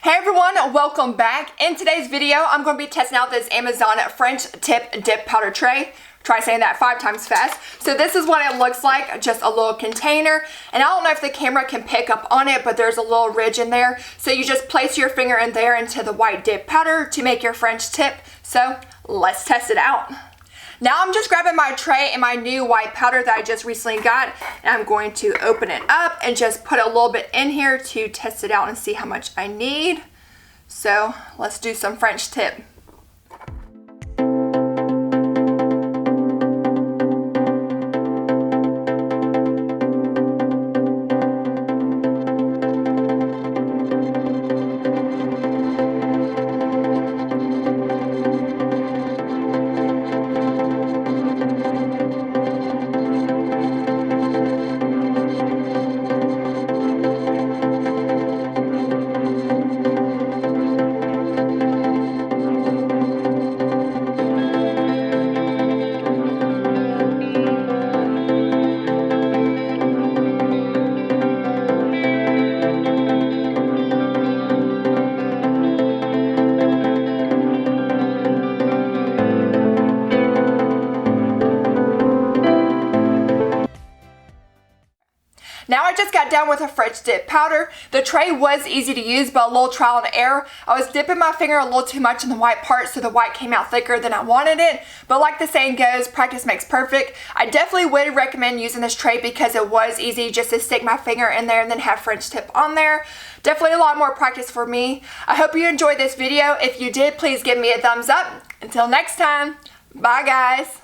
Hey everyone, welcome back. In today's video, I'm going to be testing out this Amazon French tip dip powder tray. Try saying that 5 times fast. So this is what it looks like, just a little container. And I don't know if the camera can pick up on it, but there's a little ridge in there. So you just place your finger in there into the white dip powder to make your French tip. So let's test it out. Now I'm just grabbing my tray and my new white powder that I just recently got, and I'm going to open it up and just put a little bit in here to test it out and see how much I need. So let's do some French tip. Now I just got done with a French dip powder. The tray was easy to use, but a little trial and error. I was dipping my finger a little too much in the white part, so the white came out thicker than I wanted it. But like the saying goes, practice makes perfect. I definitely would recommend using this tray because it was easy just to stick my finger in there and then have French tip on there. Definitely a lot more practice for me. I hope you enjoyed this video. If you did, please give me a thumbs up. Until next time, bye guys.